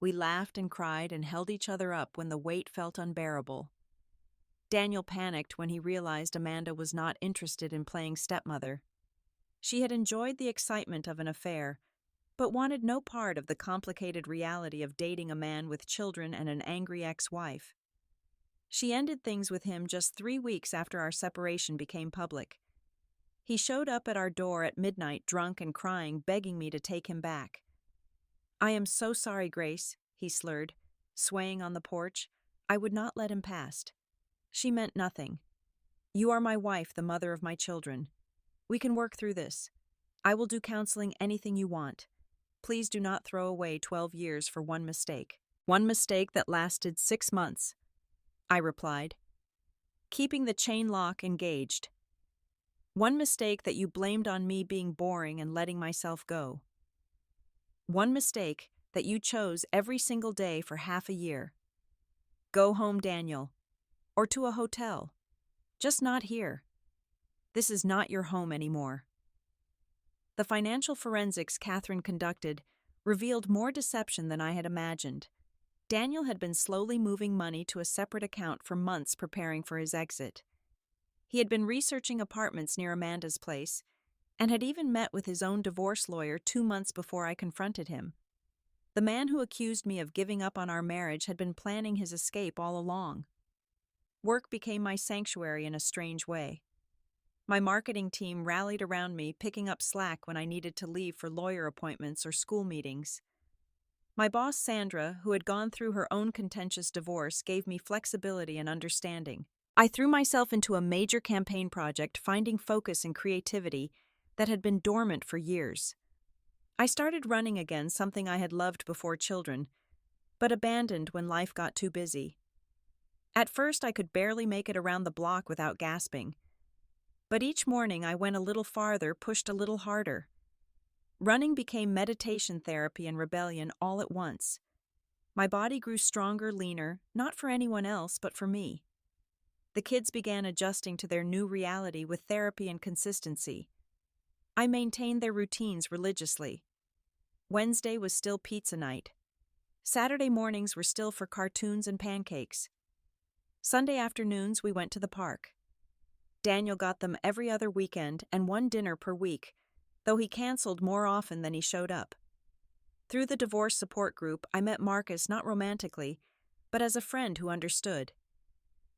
We laughed and cried and held each other up when the weight felt unbearable. Daniel panicked when he realized Amanda was not interested in playing stepmother. She had enjoyed the excitement of an affair, but wanted no part of the complicated reality of dating a man with children and an angry ex-wife. She ended things with him just 3 weeks after our separation became public. He showed up at our door at midnight, drunk and crying, begging me to take him back. "I am so sorry, Grace," he slurred, swaying on the porch. I would not let him past. "She meant nothing. You are my wife, the mother of my children. We can work through this. I will do counseling, anything you want. Please do not throw away 12 years for one mistake." "One mistake that lasted 6 months," I replied, keeping the chain lock engaged. "One mistake that you blamed on me being boring and letting myself go. One mistake that you chose every single day for half a year. Go home, Daniel. Or to a hotel. Just not here. This is not your home anymore." The financial forensics Catherine conducted revealed more deception than I had imagined. Daniel had been slowly moving money to a separate account for months, preparing for his exit. He had been researching apartments near Amanda's place, and had even met with his own divorce lawyer 2 months before I confronted him. The man who accused me of giving up on our marriage had been planning his escape all along. Work became my sanctuary in a strange way. My marketing team rallied around me, picking up slack when I needed to leave for lawyer appointments or school meetings. My boss, Sandra, who had gone through her own contentious divorce, gave me flexibility and understanding. I threw myself into a major campaign project, finding focus and creativity that had been dormant for years. I started running again, something I had loved before children, but abandoned when life got too busy. At first, I could barely make it around the block without gasping. But each morning I went a little farther, pushed a little harder. Running became meditation, therapy, and rebellion all at once. My body grew stronger, leaner, not for anyone else, but for me. The kids began adjusting to their new reality with therapy and consistency. I maintained their routines religiously. Wednesday was still pizza night. Saturday mornings were still for cartoons and pancakes. Sunday afternoons we went to the park. Daniel got them every other weekend and one dinner per week, though he canceled more often than he showed up. Through the divorce support group, I met Marcus not romantically, but as a friend who understood.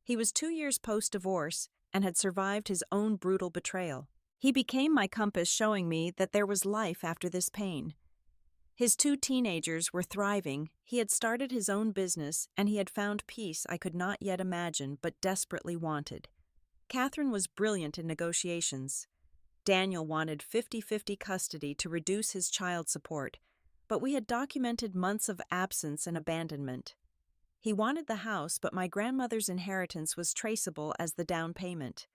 He was 2 years post-divorce and had survived his own brutal betrayal. He became my compass, showing me that there was life after this pain. His 2 teenagers were thriving, he had started his own business, and he had found peace I could not yet imagine but desperately wanted. Catherine was brilliant in negotiations. Daniel wanted 50-50 custody to reduce his child support, but we had documented months of absence and abandonment. He wanted the house, but my grandmother's inheritance was traceable as the down payment.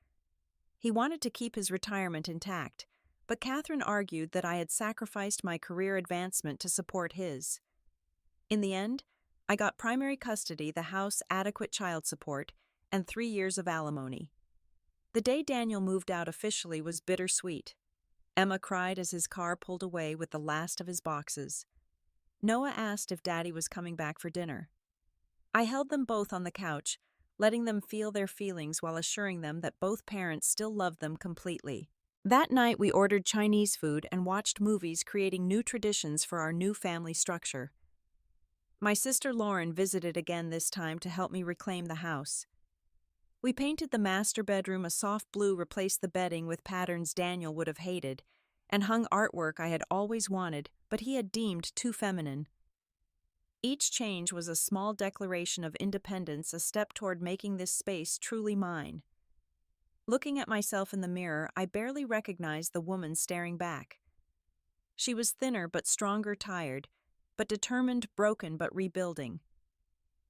He wanted to keep his retirement intact, but Catherine argued that I had sacrificed my career advancement to support his. In the end, I got primary custody, the house, adequate child support, and 3 years of alimony. The day Daniel moved out officially was bittersweet. Emma cried as his car pulled away with the last of his boxes. Noah asked if Daddy was coming back for dinner. I held them both on the couch, letting them feel their feelings while assuring them that both parents still loved them completely. That night we ordered Chinese food and watched movies, creating new traditions for our new family structure. My sister Lauren visited again, this time to help me reclaim the house. We painted the master bedroom a soft blue, replaced the bedding with patterns Daniel would have hated, and hung artwork I had always wanted, but he had deemed too feminine. Each change was a small declaration of independence, a step toward making this space truly mine. Looking at myself in the mirror, I barely recognized the woman staring back. She was thinner but stronger, tired, but determined, broken but rebuilding.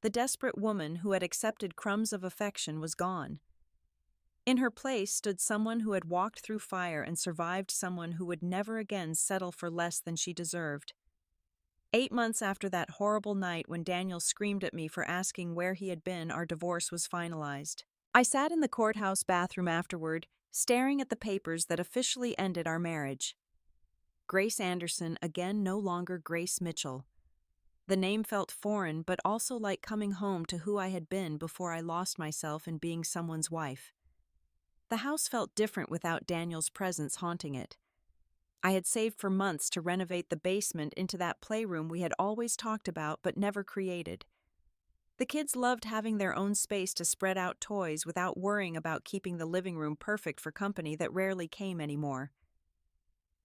The desperate woman who had accepted crumbs of affection was gone. In her place stood someone who had walked through fire and survived, someone who would never again settle for less than she deserved. 8 months after that horrible night when Daniel screamed at me for asking where he had been, our divorce was finalized. I sat in the courthouse bathroom afterward, staring at the papers that officially ended our marriage. Grace Anderson, again no longer Grace Mitchell. The name felt foreign, but also like coming home to who I had been before I lost myself in being someone's wife. The house felt different without Daniel's presence haunting it. I had saved for months to renovate the basement into that playroom we had always talked about but never created. The kids loved having their own space to spread out toys without worrying about keeping the living room perfect for company that rarely came anymore.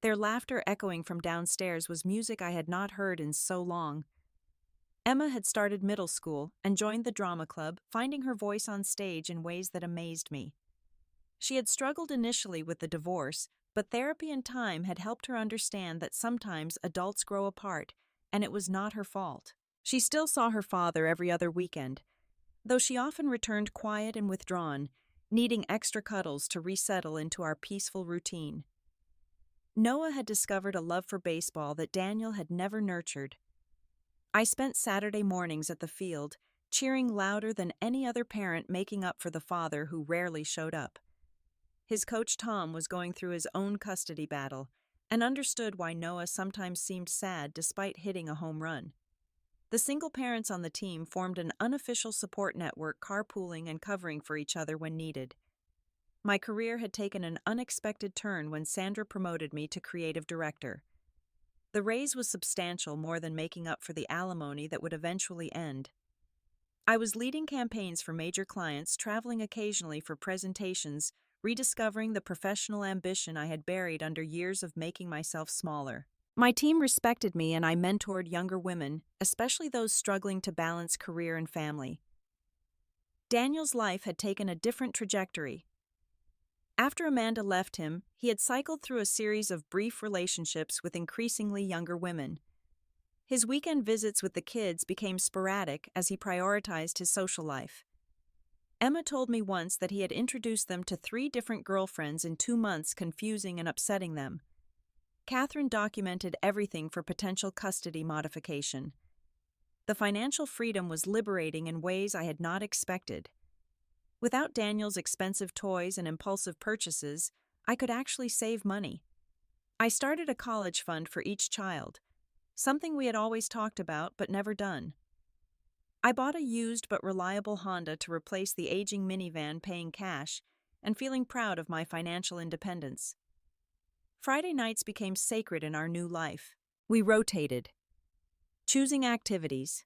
Their laughter echoing from downstairs was music I had not heard in so long. Emma had started middle school and joined the drama club, finding her voice on stage in ways that amazed me. She had struggled initially with the divorce, but therapy and time had helped her understand that sometimes adults grow apart, and it was not her fault. She still saw her father every other weekend, though she often returned quiet and withdrawn, needing extra cuddles to resettle into our peaceful routine. Noah had discovered a love for baseball that Daniel had never nurtured. I spent Saturday mornings at the field, cheering louder than any other parent, making up for the father who rarely showed up. His coach Tom was going through his own custody battle and understood why Noah sometimes seemed sad despite hitting a home run. The single parents on the team formed an unofficial support network, carpooling and covering for each other when needed. My career had taken an unexpected turn when Sandra promoted me to creative director. The raise was substantial, more than making up for the alimony that would eventually end. I was leading campaigns for major clients, traveling occasionally for presentations, rediscovering the professional ambition I had buried under years of making myself smaller. My team respected me, and I mentored younger women, especially those struggling to balance career and family. Daniel's life had taken a different trajectory. After Amanda left him, he had cycled through a series of brief relationships with increasingly younger women. His weekend visits with the kids became sporadic as he prioritized his social life. Emma told me once that he had introduced them to 3 different girlfriends in 2 months, confusing and upsetting them. Catherine documented everything for potential custody modification. The financial freedom was liberating in ways I had not expected. Without Daniel's expensive toys and impulsive purchases, I could actually save money. I started a college fund for each child, something we had always talked about but never done. I bought a used but reliable Honda to replace the aging minivan, paying cash and feeling proud of my financial independence. Friday nights became sacred in our new life. We rotated, choosing activities.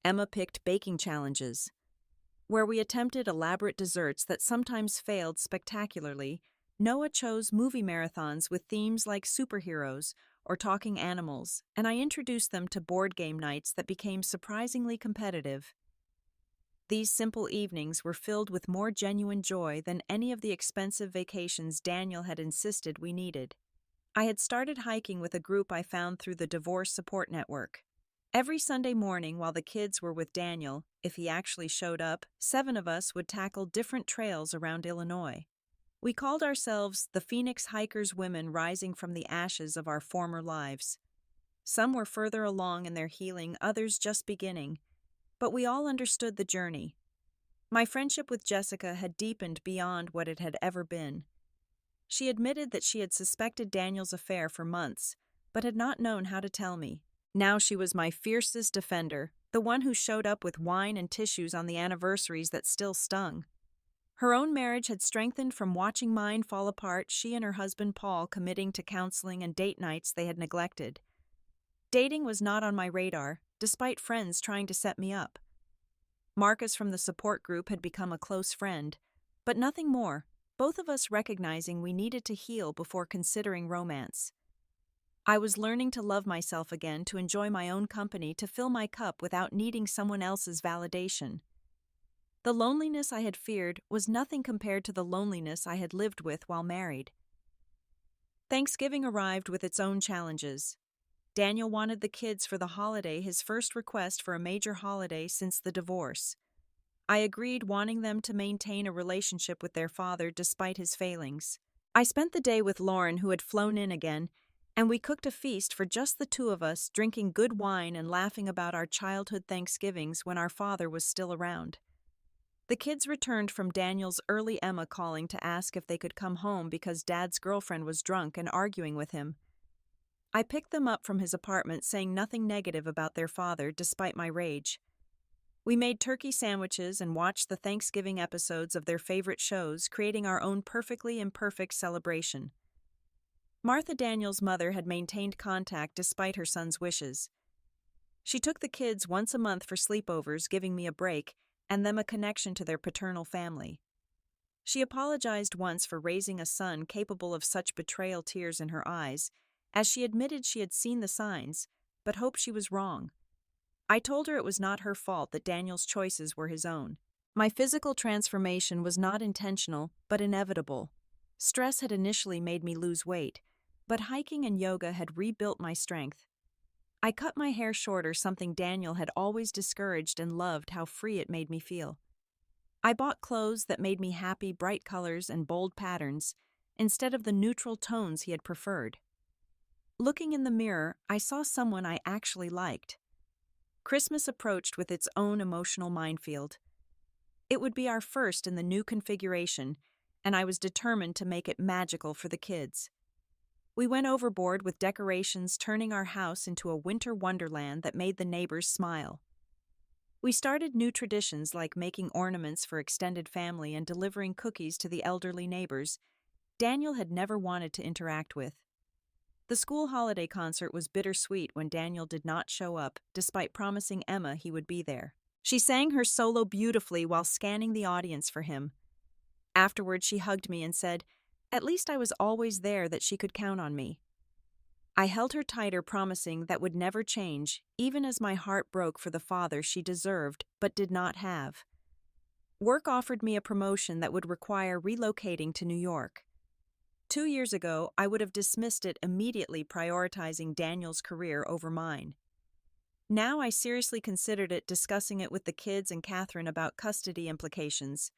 Emma picked baking challenges, where we attempted elaborate desserts that sometimes failed spectacularly. Noah chose movie marathons with themes like superheroes or talking animals, and I introduced them to board game nights that became surprisingly competitive. These simple evenings were filled with more genuine joy than any of the expensive vacations Daniel had insisted we needed. I had started hiking with a group I found through the divorce support network. Every Sunday morning while the kids were with Daniel, if he actually showed up, 7 of us would tackle different trails around Illinois. We called ourselves the Phoenix Hikers, women rising from the ashes of our former lives. Some were further along in their healing, others just beginning, but we all understood the journey. My friendship with Jessica had deepened beyond what it had ever been. She admitted that she had suspected Daniel's affair for months, but had not known how to tell me. Now she was my fiercest defender, the one who showed up with wine and tissues on the anniversaries that still stung. Her own marriage had strengthened from watching mine fall apart, she and her husband Paul committing to counseling and date nights they had neglected. Dating was not on my radar, despite friends trying to set me up. Marcus from the support group had become a close friend, but nothing more, both of us recognizing we needed to heal before considering romance. I was learning to love myself again, to enjoy my own company, to fill my cup without needing someone else's validation. The loneliness I had feared was nothing compared to the loneliness I had lived with while married. Thanksgiving arrived with its own challenges. Daniel wanted the kids for the holiday, his first request for a major holiday since the divorce. I agreed, wanting them to maintain a relationship with their father despite his failings. I spent the day with Lauren, who had flown in again, and we cooked a feast for just the two of us, drinking good wine and laughing about our childhood Thanksgivings when our father was still around. The kids returned from Daniel's early Emma calling to ask if they could come home because Dad's girlfriend was drunk and arguing with him. I picked them up from his apartment, saying nothing negative about their father despite my rage. We made turkey sandwiches and watched the Thanksgiving episodes of their favorite shows, creating our own perfectly imperfect celebration. Martha, Daniel's mother, had maintained contact despite her son's wishes. She took the kids once a month for sleepovers, giving me a break and them a connection to their paternal family. She apologized once for raising a son capable of such betrayal, tears in her eyes, as she admitted she had seen the signs, but hoped she was wrong. I told her it was not her fault, that Daniel's choices were his own. My physical transformation was not intentional, but inevitable. Stress had initially made me lose weight, but hiking and yoga had rebuilt my strength. I cut my hair shorter, something Daniel had always discouraged, and loved how free it made me feel. I bought clothes that made me happy, bright colors and bold patterns, instead of the neutral tones he had preferred. Looking in the mirror, I saw someone I actually liked. Christmas approached with its own emotional minefield. It would be our first in the new configuration, and I was determined to make it magical for the kids. We went overboard with decorations, turning our house into a winter wonderland that made the neighbors smile. We started new traditions like making ornaments for extended family and delivering cookies to the elderly neighbors Daniel had never wanted to interact with. The school holiday concert was bittersweet when Daniel did not show up, despite promising Emma he would be there. She sang her solo beautifully while scanning the audience for him. Afterward, she hugged me and said, "At least I was always there, that she could count on me." I held her tighter, promising that would never change, even as my heart broke for the father she deserved but did not have. Work offered me a promotion that would require relocating to New York. 2 years ago, I would have dismissed it immediately, prioritizing Daniel's career over mine. Now I seriously considered it, discussing it with the kids and Catherine about custody implications.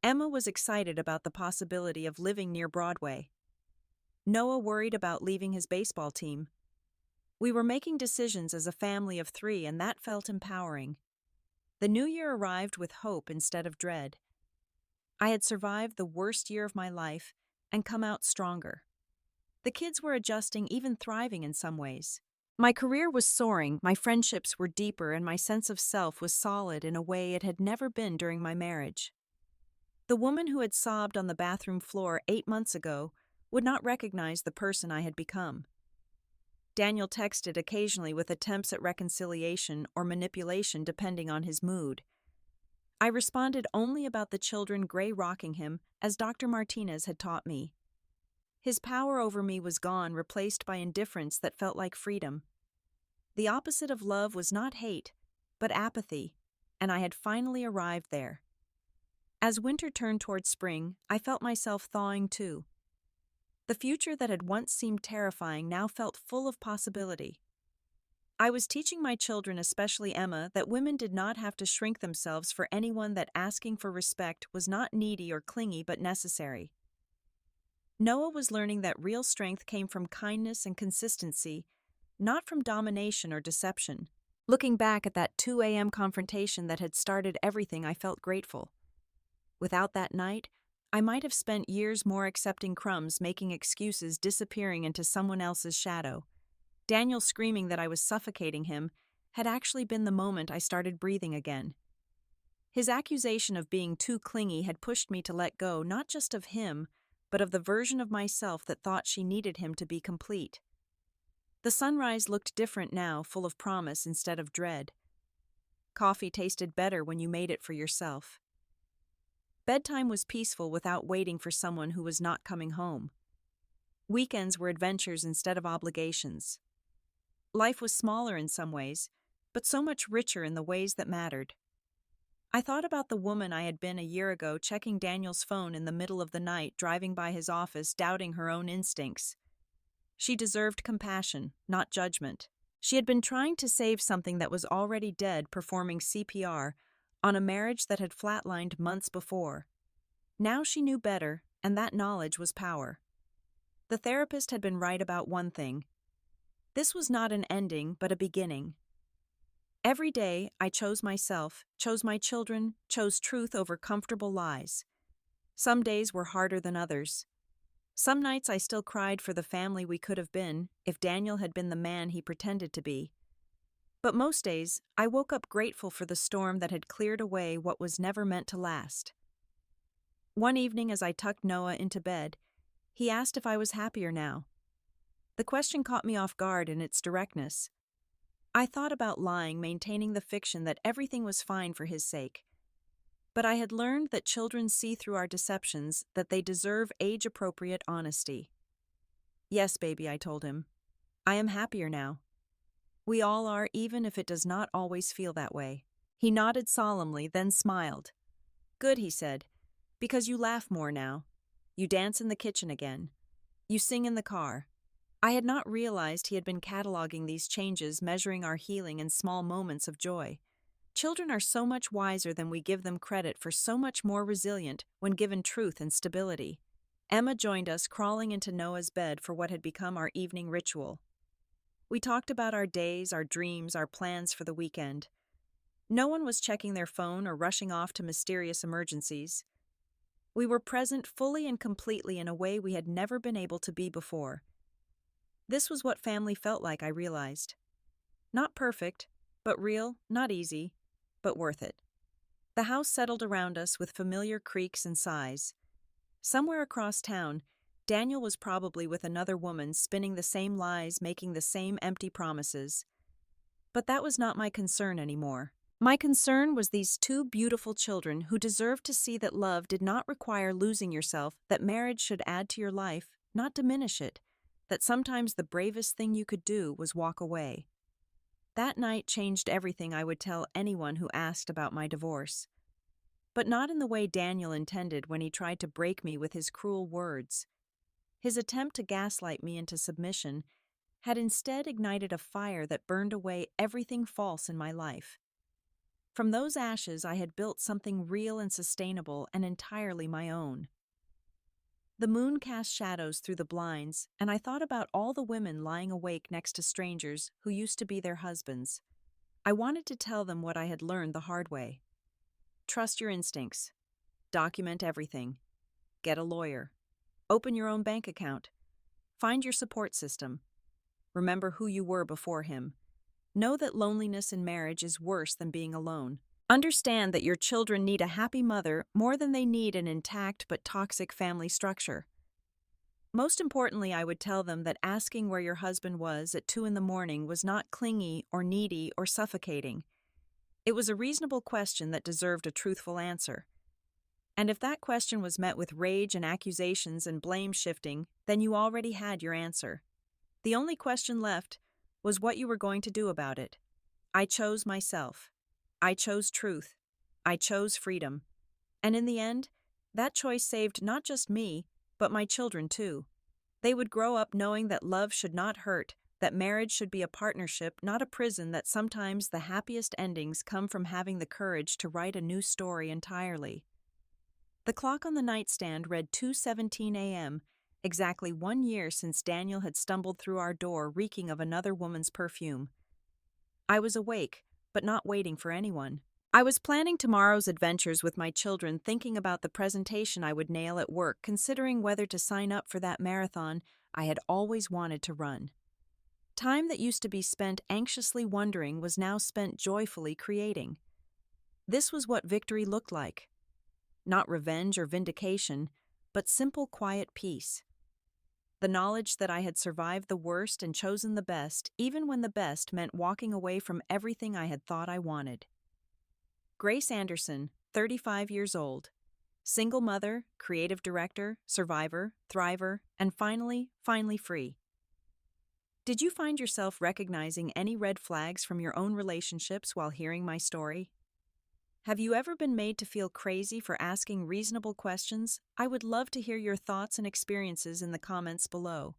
Emma was excited about the possibility of living near Broadway. Noah worried about leaving his baseball team. We were making decisions as a family of 3, and that felt empowering. The new year arrived with hope instead of dread. I had survived the worst year of my life and come out stronger. The kids were adjusting, even thriving in some ways. My career was soaring, my friendships were deeper, and my sense of self was solid in a way it had never been during my marriage. The woman who had sobbed on the bathroom floor 8 months ago would not recognize the person I had become. Daniel texted occasionally with attempts at reconciliation or manipulation depending on his mood. I responded only about the children gray rocking him, as Dr. Martinez had taught me. His power over me was gone, replaced by indifference that felt like freedom. The opposite of love was not hate, but apathy, and I had finally arrived there. As winter turned toward spring, I felt myself thawing too. The future that had once seemed terrifying now felt full of possibility. I was teaching my children, especially Emma, that women did not have to shrink themselves for anyone, that asking for respect was not needy or clingy but necessary. Noah was learning that real strength came from kindness and consistency, not from domination or deception. Looking back at that 2 a.m. confrontation that had started everything, I felt grateful. Without that night, I might have spent years more accepting crumbs, making excuses, disappearing into someone else's shadow. Daniel screaming that I was suffocating him had actually been the moment I started breathing again. His accusation of being too clingy had pushed me to let go not just of him, but of the version of myself that thought she needed him to be complete. The sunrise looked different now, full of promise instead of dread. Coffee tasted better when you made it for yourself. Bedtime was peaceful without waiting for someone who was not coming home. Weekends were adventures instead of obligations. Life was smaller in some ways, but so much richer in the ways that mattered. I thought about the woman I had been a year ago, checking Daniel's phone in the middle of the night, driving by his office, doubting her own instincts. She deserved compassion, not judgment. She had been trying to save something that was already dead, performing CPR on a marriage that had flatlined months before. Now she knew better, and that knowledge was power. The therapist had been right about one thing. This was not an ending, but a beginning. Every day, I chose myself, chose my children, chose truth over comfortable lies. Some days were harder than others. Some nights I still cried for the family we could have been if Daniel had been the man he pretended to be. But most days, I woke up grateful for the storm that had cleared away what was never meant to last. One evening as I tucked Noah into bed, he asked if I was happier now. The question caught me off guard in its directness. I thought about lying, maintaining the fiction that everything was fine for his sake. But I had learned that children see through our deceptions, that they deserve age-appropriate honesty. Yes, baby, I told him. I am happier now. We all are, even if it does not always feel that way. He nodded solemnly, then smiled. Good, he said, because you laugh more now. You dance in the kitchen again. You sing in the car. I had not realized he had been cataloging these changes, measuring our healing in small moments of joy. Children are so much wiser than we give them credit for, so much more resilient when given truth and stability. Emma joined us, crawling into Noah's bed for what had become our evening ritual. We talked about our days, our dreams, our plans for the weekend. No one was checking their phone or rushing off to mysterious emergencies. We were present fully and completely in a way we had never been able to be before. This was what family felt like, I realized. Not perfect, but real, not easy, but worth it. The house settled around us with familiar creaks and sighs. Somewhere across town, Daniel was probably with another woman, spinning the same lies, making the same empty promises. But that was not my concern anymore. My concern was these two beautiful children who deserved to see that love did not require losing yourself, that marriage should add to your life, not diminish it, that sometimes the bravest thing you could do was walk away. That night changed everything I would tell anyone who asked about my divorce. But not in the way Daniel intended when he tried to break me with his cruel words. His attempt to gaslight me into submission had instead ignited a fire that burned away everything false in my life. From those ashes, I had built something real and sustainable and entirely my own. The moon cast shadows through the blinds, and I thought about all the women lying awake next to strangers who used to be their husbands. I wanted to tell them what I had learned the hard way. Trust your instincts. Document everything. Get a lawyer. Open your own bank account. Find your support system. Remember who you were before him. Know that loneliness in marriage is worse than being alone. Understand that your children need a happy mother more than they need an intact but toxic family structure. Most importantly, I would tell them that asking where your husband was at 2 a.m. was not clingy or needy or suffocating. It was a reasonable question that deserved a truthful answer. And if that question was met with rage and accusations and blame shifting, then you already had your answer. The only question left was what you were going to do about it. I chose myself. I chose truth. I chose freedom. And in the end, that choice saved not just me, but my children too. They would grow up knowing that love should not hurt, that marriage should be a partnership, not a prison, that sometimes the happiest endings come from having the courage to write a new story entirely. The clock on the nightstand read 2:17 a.m., exactly 1 year since Daniel had stumbled through our door reeking of another woman's perfume. I was awake, but not waiting for anyone. I was planning tomorrow's adventures with my children, thinking about the presentation I would nail at work, considering whether to sign up for that marathon I had always wanted to run. Time that used to be spent anxiously wondering was now spent joyfully creating. This was what victory looked like. Not revenge or vindication, but simple, quiet peace. The knowledge that I had survived the worst and chosen the best, even when the best meant walking away from everything I had thought I wanted. Grace Anderson, 35 years old. Single mother, creative director, survivor, thriver, and finally free. Did you find yourself recognizing any red flags from your own relationships while hearing my story? Have you ever been made to feel crazy for asking reasonable questions? I would love to hear your thoughts and experiences in the comments below.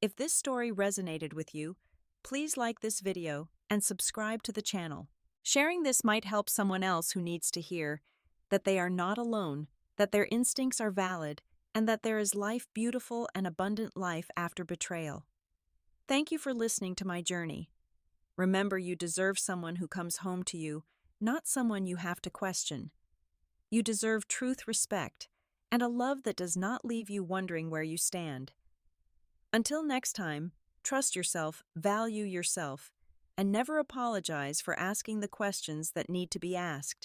If this story resonated with you, please like this video and subscribe to the channel. Sharing this might help someone else who needs to hear that they are not alone, that their instincts are valid, and that there is life, beautiful and abundant life after betrayal. Thank you for listening to my journey. Remember, you deserve someone who comes home to you, not someone you have to question. You deserve truth, respect, and a love that does not leave you wondering where you stand. Until next time, trust yourself, value yourself, and never apologize for asking the questions that need to be asked.